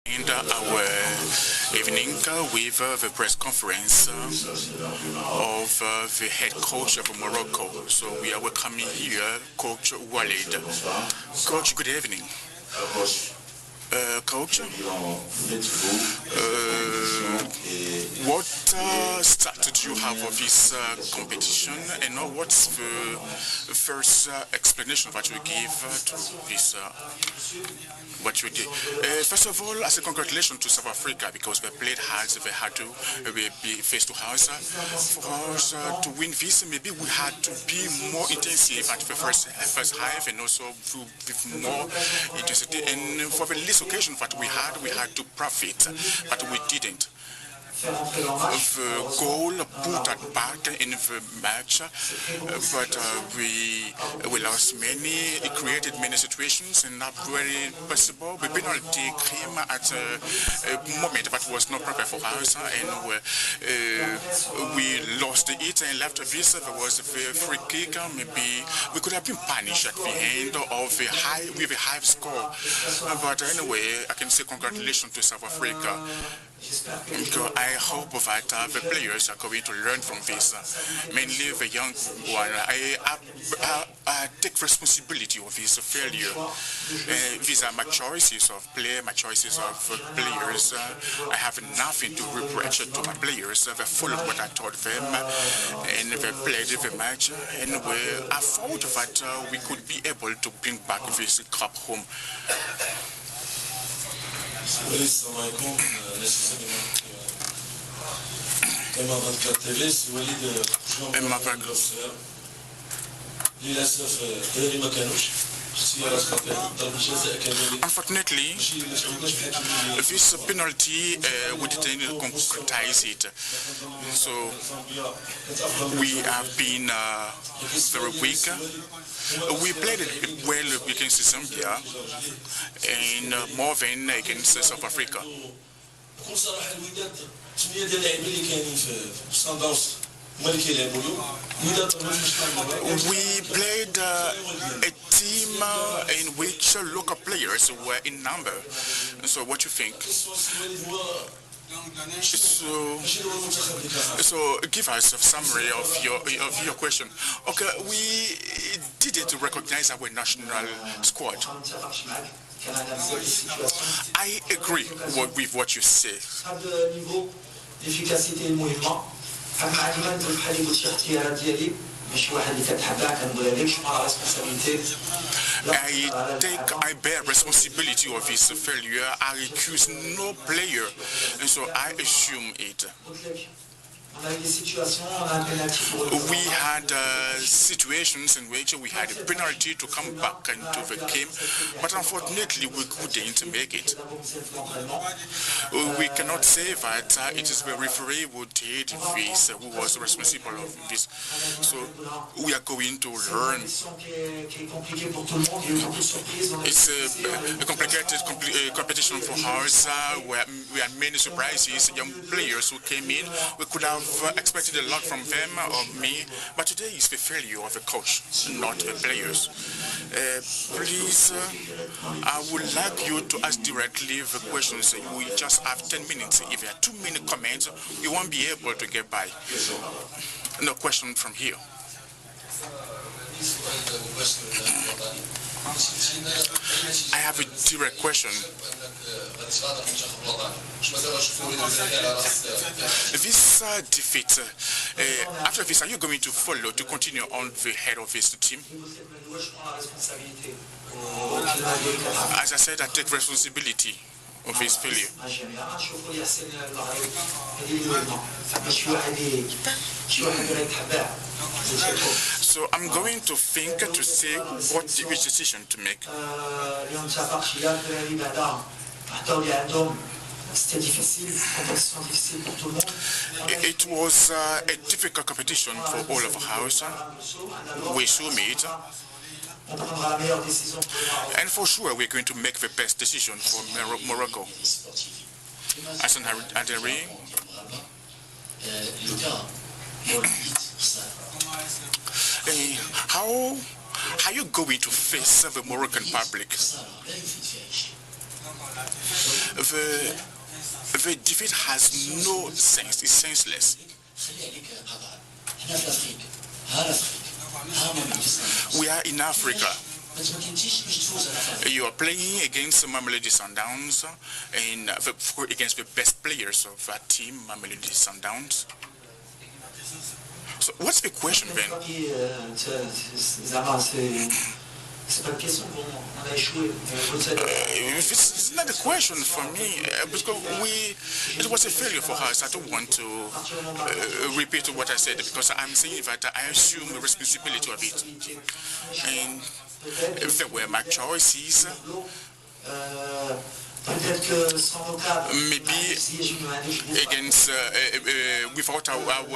And our evening with the press conference of the head coach of Morocco. So we are welcoming here Coach Walid. Coach, good evening. Coach, what start did you have of this competition, and what's the first explanation that you give to this, what you did? First of all, I say congratulations to South Africa because they played hard, they had to be face to face. For us to win this, maybe we had to be more intensive at the first half and also with more intensity. And for the least occasion that we had to profit, but we didn't. The goal put us back in the match, but we lost many. It created many situations and not very possible. The penalty came at a moment that was not proper for us, and we lost it and left this. There was a free kick. Maybe we could have been punished at the end of the high score. But anyway, I can say congratulations to South Africa. I hope that the players are going to learn from this, mainly the young one. I take responsibility of this failure. These are my choices of play, my choices of players. I have nothing to reproach to my players. They followed what I taught them, and they played the match. And I thought that we could be able to bring back this cup home. Unfortunately, this penalty, we didn't concretize it. So we have been very weak. We played it well against Zambia and more than against South Africa. We played a team in which local players were in number. So what do you think? So give us a summary of your question. Okay, we didn't recognize our national squad. I agree with what you say. I bear responsibility of this failure. I accuse no player, and so I assume it. We had situations in which we had a penalty to come back into the game, but unfortunately we couldn't make it. We cannot say that it is the referee who did this, who was responsible of this. So we are going to learn. It's a complicated competition for us. We had many surprises, young players who came in. We could have expected a lot from them or me, but today is the failure of the coach, not the players. Please, I would like you to ask directly the questions. We just have 10 minutes. If you have 2 minute comments, you won't be able to get by. No question from here. I have a direct question. This defeat, after this, are you going to follow, to continue on the head of this team? As I said, I take responsibility of his failure. So I'm going to think to say which decision to make. It was a difficult competition for all of us. We assume it. And for sure, we're going to make the best decision for Morocco. As an Aderi, how are you going to face the Moroccan public? The defeat has no sense, it's senseless. We are in Africa. You are playing against Mamelodi Sundowns and against the best players of that team, Mamelodi Sundowns. So what's the question then? It's not a question for me because it was a failure for us. I don't want to repeat what I said because I'm saying that I assume the responsibility of it. And if there were my choices, maybe against without our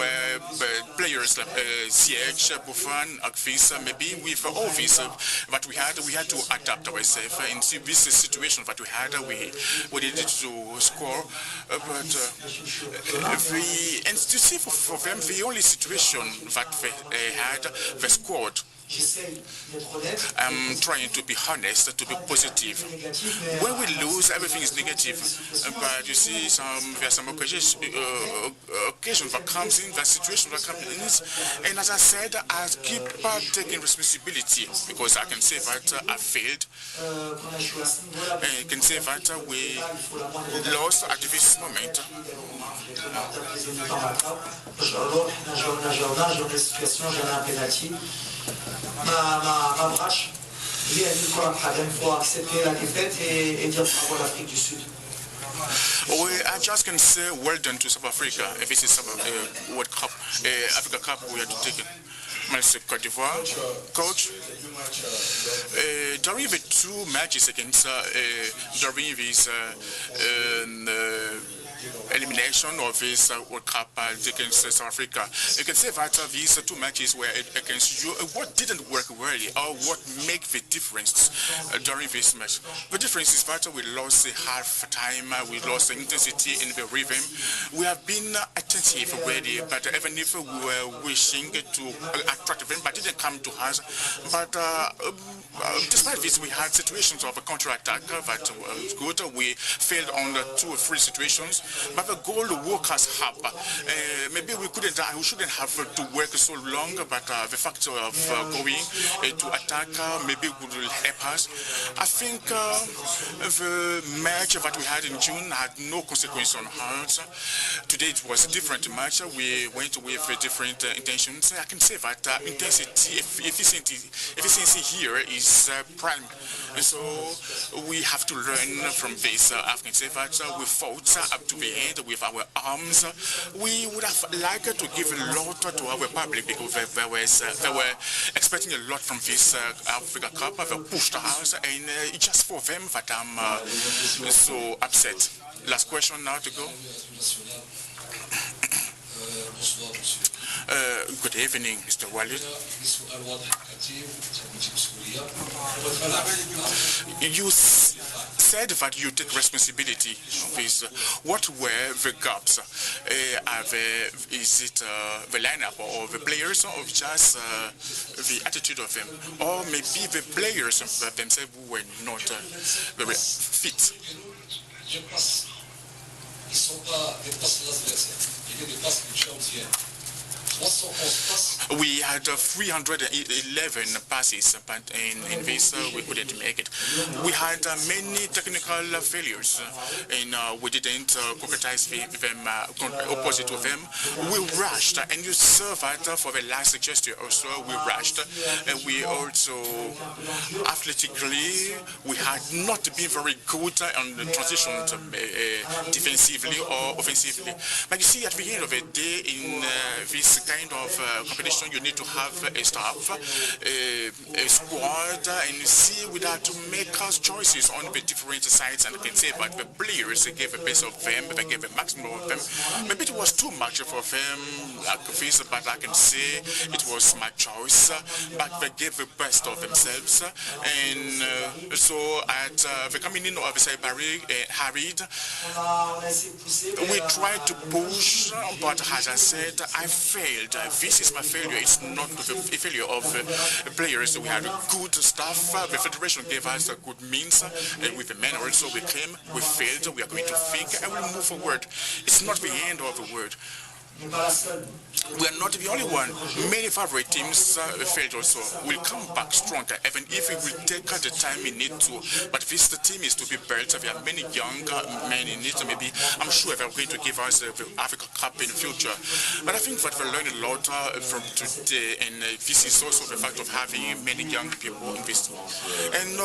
players like CH, Buffon, Akfis, maybe with all this that we had to adapt ourselves and see this situation that we had. We needed to score, but and to see for them the only situation that they had, the squad. I'm trying to be honest, to be positive. When we lose, everything is negative. But you see, there are some occasions that comes in, that situation that comes in. And as I said, I keep taking responsibility because I can say that I failed. And I can say that we lost at this moment. Ma brache, lui a dit quoi après, il faut accepter la défaite et dire bravo à l'Afrique du Sud. I just can say well done to South Africa. If this is World Cup, Africa Cup, we are to take it. Monsieur Côte d'Ivoire, coach. During the two matches against during this elimination of this World Cup against South Africa, you can say that these two matches were against you. What didn't work really, or what made the difference during this match? The difference is that we lost half time, we lost the intensity in the rhythm. We have been attentive already, but even if we were wishing to attract them, but it didn't come to us. But despite this, we had situations of a counter-attack that was good. We failed on 2 or 3 situations. But the goal woke us up. Maybe we shouldn't have to work so long, but the factor of going to attack maybe would help us. I think the match that we had in June had no consequence on us. Today it was a different match. We went with different intentions. I can say that intensity, efficiency here is prime. And so we have to learn from this. I can say that we fought up to the end with our arms. We would have liked to give a lot to our public because they were expecting a lot from this Africa Cup. They pushed us, and it's just for them that I'm so upset. Last question now to go. Good evening, Mr. Walid. You said that you take responsibility of this. What were the gaps? Is it the lineup or the players, or just the attitude of them? Or maybe the players themselves who were not very fit? We had 311 passes, but in this we couldn't make it. We had many technical failures, and we didn't concretize them opposite to them. We rushed, and you saw that for the last gesture also, we rushed. And we also, athletically, we had not been very good on the transition defensively or offensively. But you see, at the end of the day, in this kind of competition, you need to have a staff, a squad, and you see we had to make us choices on the different sides. And I can say that the players gave the best of them, they gave the maximum of them. Maybe it was too much for them, like this, but I can say it was my choice. But they gave the best of themselves, and so at the coming in of the Harried, we tried to push, but as I said, I failed. This is my failure. failure is not the failure of players. We had good staff. The federation gave us good means. With the men also, we came, we failed, we are going to think, and we'll move forward. It's not the end of the world. We are not the only one. Many favorite teams failed also. We'll come back stronger, even if it will take the time we need to. But this team is to be built. There are many young men in it. Maybe I'm sure they're going to give us the Africa Cup in the future. But I think that we learned a lot from today, and this is also the fact of having many young people in this. And